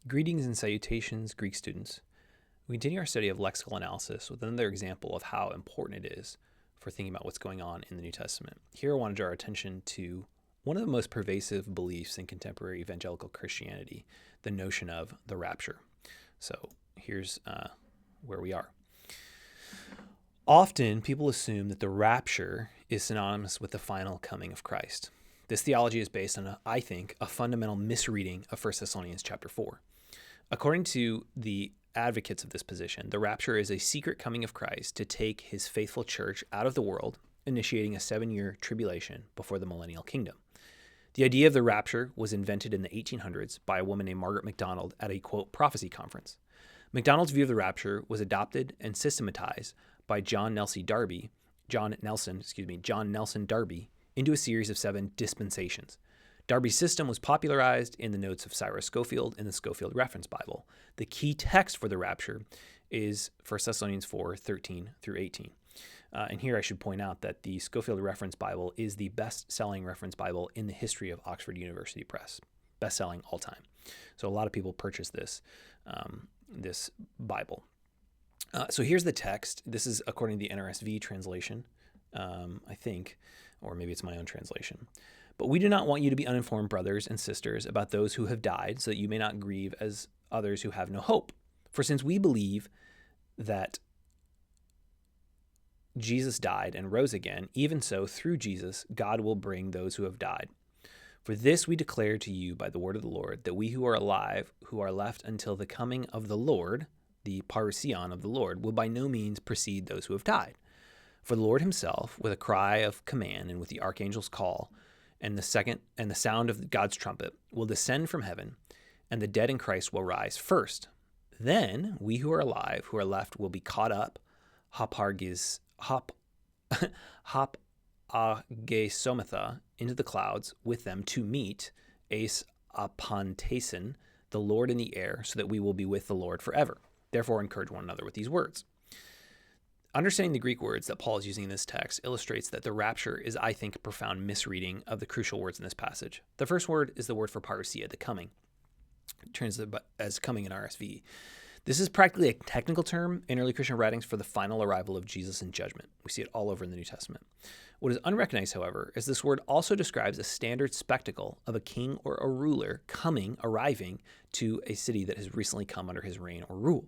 Greetings and salutations, Greek students. We continue our study of lexical analysis with another example of how important it is for thinking about what's going on in the New Testament. Here I want to draw our attention to one of the most pervasive beliefs in contemporary evangelical Christianity, the notion of the rapture. So here's where we are. Often people assume that the rapture is synonymous with the final coming of Christ. This theology is based on, I think, a fundamental misreading of 1 Thessalonians chapter 4. According to the advocates of this position, the rapture is a secret coming of Christ to take his faithful church out of the world, initiating a 7-year tribulation before the millennial kingdom. The idea of the rapture was invented in the 1800s by a woman named Margaret MacDonald at a, quote, prophecy conference. MacDonald's view of the rapture was adopted and systematized by John Nelson Darby into a series of 7 dispensations. Darby's system was popularized in the notes of Cyrus Scofield in the Scofield Reference Bible. The key text for the rapture is 1 Thessalonians 4, 13 through 18. And here I should point out that the Scofield Reference Bible is the best-selling reference Bible in the history of Oxford University Press. Best-selling all time. So a lot of people purchase this Bible. So here's the text. This is according to the NRSV translation, I think, or maybe it's my own translation. But we do not want you to be uninformed, brothers and sisters, about those who have died, so that you may not grieve as others who have no hope. For since we believe that Jesus died and rose again, even so, through Jesus, God will bring those who have died. For this we declare to you by the word of the Lord, that we who are alive, who are left until the coming of the Lord, the parousion of the Lord, will by no means precede those who have died. For the Lord himself, with a cry of command and with the archangel's call, and the sound of God's trumpet, will descend from heaven, and the dead in Christ will rise first. Then we who are alive, who are left, will be caught up, hopageisometha, into the clouds with them to meet eis apantesin, the Lord in the air, so that we will be with the Lord forever. Therefore encourage one another with these words. Understanding the Greek words that Paul is using in this text illustrates that the rapture is, I think, a profound misreading of the crucial words in this passage. The first word is the word for parousia, the coming, translated as coming in RSV. This is practically a technical term in early Christian writings for the final arrival of Jesus in judgment. We see it all over in the New Testament. What is unrecognized, however, is this word also describes a standard spectacle of a king or a ruler arriving to a city that has recently come under his reign or rule.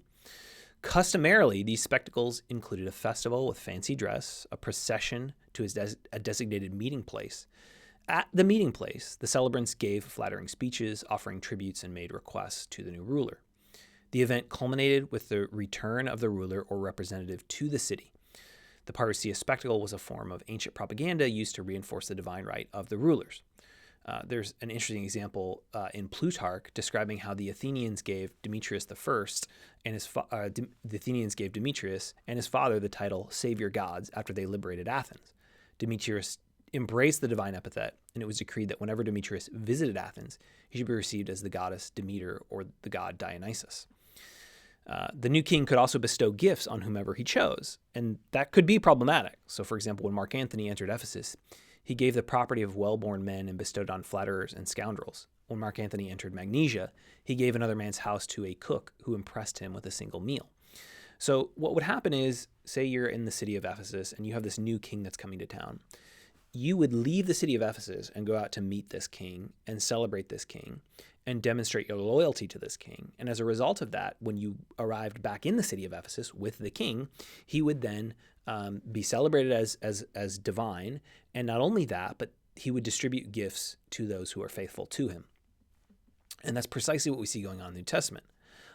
Customarily, these spectacles included a festival with fancy dress, a procession to a designated meeting place. At the meeting place, the celebrants gave flattering speeches, offering tributes, and made requests to the new ruler. The event culminated with the return of the ruler or representative to the city. The parousia spectacle was a form of ancient propaganda used to reinforce the divine right of the rulers. There's an interesting example in Plutarch describing how the Athenians gave Demetrius and his father the title Savior Gods after they liberated Athens. Demetrius embraced the divine epithet, and it was decreed that whenever Demetrius visited Athens, he should be received as the goddess Demeter or the god Dionysus. The new king could also bestow gifts on whomever he chose, and that could be problematic. So, for example, when Mark Antony entered Ephesus, he gave the property of well-born men and bestowed on flatterers and scoundrels. When Mark Antony entered Magnesia, he gave another man's house to a cook who impressed him with a single meal. So what would happen is, say you're in the city of Ephesus and you have this new king that's coming to town. You would leave the city of Ephesus and go out to meet this king and celebrate this king and demonstrate your loyalty to this king. And as a result of that, when you arrived back in the city of Ephesus with the king, he would then be celebrated as divine. And not only that, but he would distribute gifts to those who are faithful to him. And that's precisely what we see going on in the New Testament.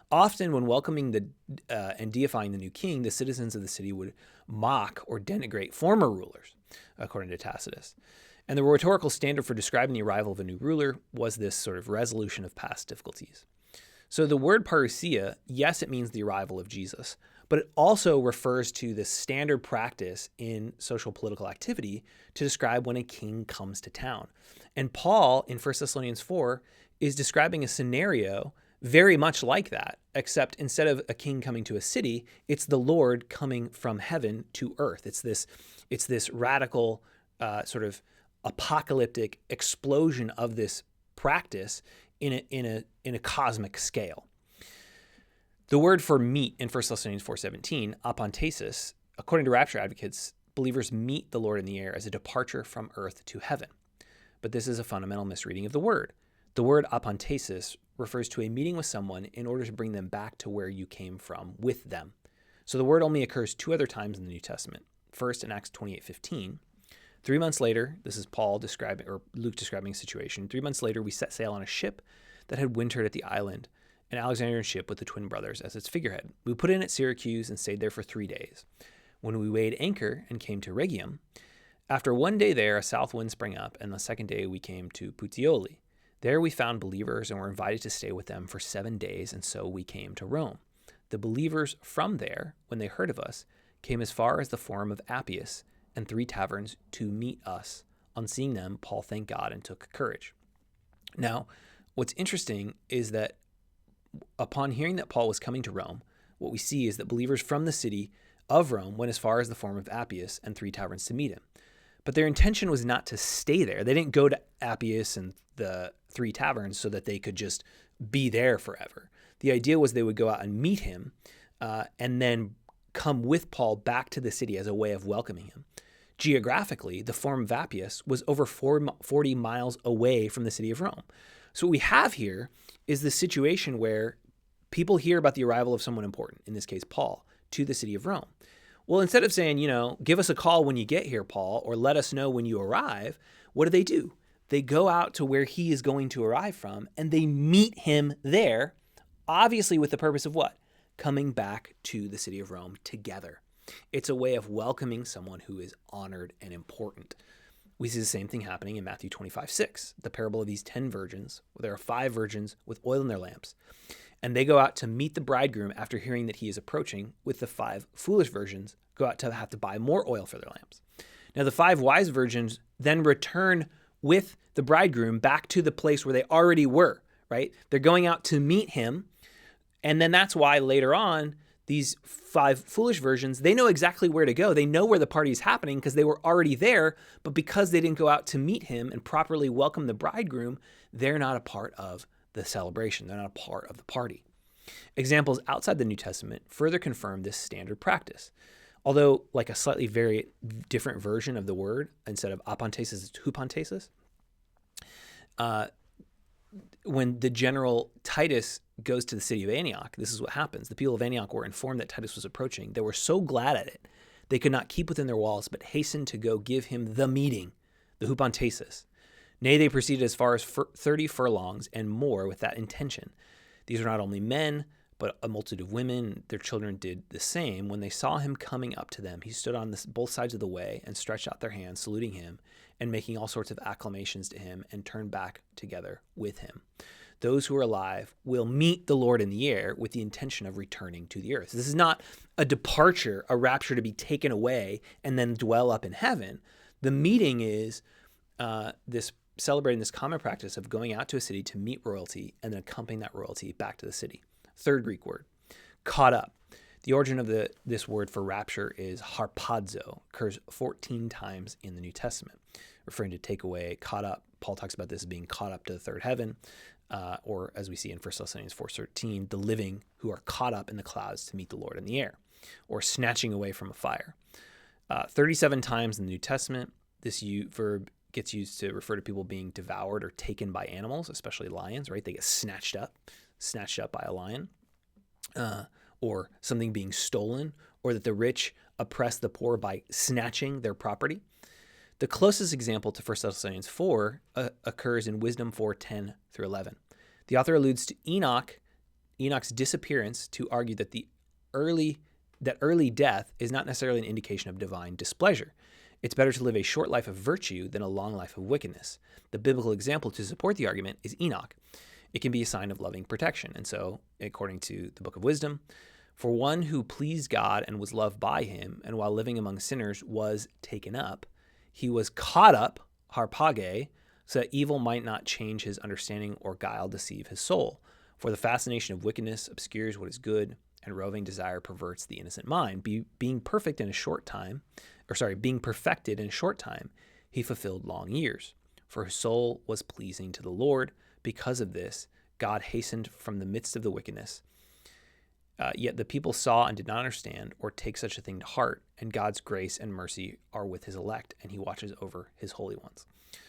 Often when welcoming and deifying the new king, the citizens of the city would mock or denigrate former rulers, according to Tacitus. And the rhetorical standard for describing the arrival of a new ruler was this sort of resolution of past difficulties. So the word parousia, yes, it means the arrival of Jesus, but it also refers to the standard practice in social political activity to describe when a king comes to town. And Paul in 1 Thessalonians 4 is describing a scenario very much like that, except instead of a king coming to a city, it's the Lord coming from heaven to earth. It's this radical sort of apocalyptic explosion of this practice in a cosmic scale. The word for meet in 1 Thessalonians 4:17, apantesis, according to rapture advocates, believers meet the Lord in the air as a departure from earth to heaven. But this is a fundamental misreading of the word. The word apantesis refers to a meeting with someone in order to bring them back to where you came from with them. So the word only occurs 2 other times in the New Testament. First in Acts 28:15. 3 months later, this is Paul describing, or Luke describing a situation. 3 months later, we set sail on a ship that had wintered at the island, an Alexandrian ship with the twin brothers as its figurehead. We put in at Syracuse and stayed there for 3 days. When we weighed anchor and came to Rhegium, after 1 day there, a south wind sprang up, and the second day we came to Puteoli. There we found believers and were invited to stay with them for 7 days, and so we came to Rome. The believers from there, when they heard of us, came as far as the Forum of Appius and 3 taverns to meet us. On seeing them, Paul thanked God and took courage. Now, what's interesting is that upon hearing that Paul was coming to Rome, what we see is that believers from the city of Rome went as far as the Forum of Appius and 3 taverns to meet him. But their intention was not to stay there. They didn't go to Appius and the 3 taverns so that they could just be there forever. The idea was they would go out and meet him and then come with Paul back to the city as a way of welcoming him. Geographically, the Forum of Appius was over 40 miles away from the city of Rome. So what we have here is the situation where people hear about the arrival of someone important, in this case Paul, to the city of Rome. Well, instead of saying, give us a call when you get here, Paul, or let us know when you arrive, what do? They go out to where he is going to arrive from, and they meet him there, obviously with the purpose of what? Coming back to the city of Rome together. It's a way of welcoming someone who is honored and important. We see the same thing happening in Matthew 25:6, the parable of these 10 virgins. There are 5 virgins with oil in their lamps, and they go out to meet the bridegroom after hearing that he is approaching, with the 5 foolish virgins go out to have to buy more oil for their lamps. Now the 5 wise virgins then return with the bridegroom back to the place where they already were, right? They're going out to meet him, and then that's why later on, these 5 foolish virgins, they know exactly where to go. They know where the party is happening because they were already there, but because they didn't go out to meet him and properly welcome the bridegroom, they're not a part of the celebration. They're not a part of the party. Examples outside the New Testament further confirm this standard practice. Although like a slightly very different version of the word, instead of apantesis, it's hupantesis. When the general Titus goes to the city of Antioch, this is what happens. The people of Antioch were informed that Titus was approaching. They were so glad at it, they could not keep within their walls, but hastened to go give him the meeting, the hupantesis. Nay, they proceeded as far as 30 furlongs and more with that intention. These were not only men, but a multitude of women. Their children did the same. When they saw him coming up to them, he stood on both sides of the way and stretched out their hands, saluting him and making all sorts of acclamations to him, and turned back together with him. Those who are alive will meet the Lord in the air with the intention of returning to the earth. This is not a departure, a rapture to be taken away and then dwell up in heaven. The meeting is this celebrating this common practice of going out to a city to meet royalty and then accompanying that royalty back to the city. Third Greek word, caught up. The origin of this word for rapture is harpazo, occurs 14 times in the New Testament, referring to take away, caught up. Paul talks about this as being caught up to the third heaven, or as we see in 1 Thessalonians 4:13, the living who are caught up in the clouds to meet the Lord in the air, or snatching away from a fire. 37 times in the New Testament, this verb gets used to refer to people being devoured or taken by animals, especially lions, right? They get snatched up by a lion, or something being stolen, or that the rich oppress the poor by snatching their property. The closest example to 1 Thessalonians 4 occurs in Wisdom 4:10 through 11. The author alludes to Enoch's disappearance to argue that early death is not necessarily an indication of divine displeasure. It's better to live a short life of virtue than a long life of wickedness. The biblical example to support the argument is Enoch. It can be a sign of loving protection. And so, according to the book of Wisdom, for one who pleased God and was loved by him, and while living among sinners was taken up, he was caught up, harpage, so that evil might not change his understanding or guile deceive his soul. For the fascination of wickedness obscures what is good, and roving desire perverts the innocent mind. Being perfected in a short time, he fulfilled long years. For his soul was pleasing to the Lord. Because of this, God hastened from the midst of the wickedness. Yet the people saw and did not understand or take such a thing to heart, and God's grace and mercy are with his elect, and he watches over his holy ones.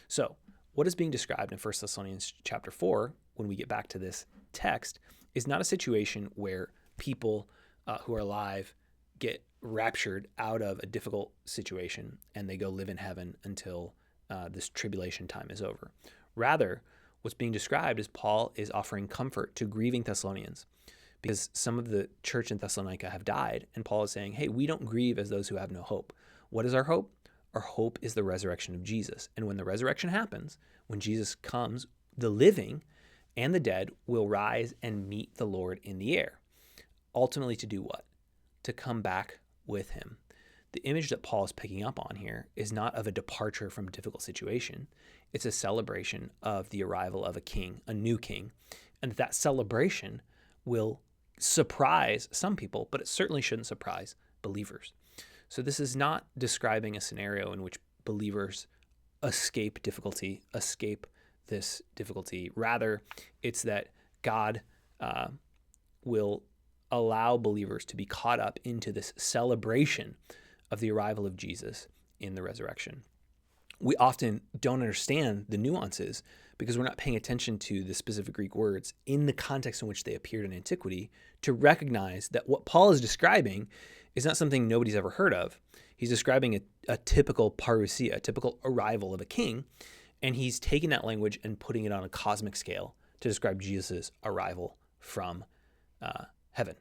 So what is being described in 1 Thessalonians chapter 4, when we get back to this text, is not a situation where people who are alive get raptured out of a difficult situation and they go live in heaven until this tribulation time is over. Rather, what's being described is Paul is offering comfort to grieving Thessalonians, because some of the church in Thessalonica have died, and Paul is saying, hey, we don't grieve as those who have no hope. What is our hope? Our hope is the resurrection of Jesus. And when the resurrection happens, when Jesus comes, the living and the dead will rise and meet the Lord in the air. Ultimately, to do what? To come back with him. The image that Paul is picking up on here is not of a departure from a difficult situation. It's a celebration of the arrival of a king, a new king, and that celebration will surprise some people, but it certainly shouldn't surprise believers. So this is not describing a scenario in which believers escape difficulty, escape this difficulty. Rather, it's that God will allow believers to be caught up into this celebration of the arrival of Jesus in the resurrection. We often don't understand the nuances because we're not paying attention to the specific Greek words in the context in which they appeared in antiquity to recognize that what Paul is describing is not something nobody's ever heard of. He's describing a typical parousia, a typical arrival of a king, and he's taking that language and putting it on a cosmic scale to describe Jesus' arrival from heaven.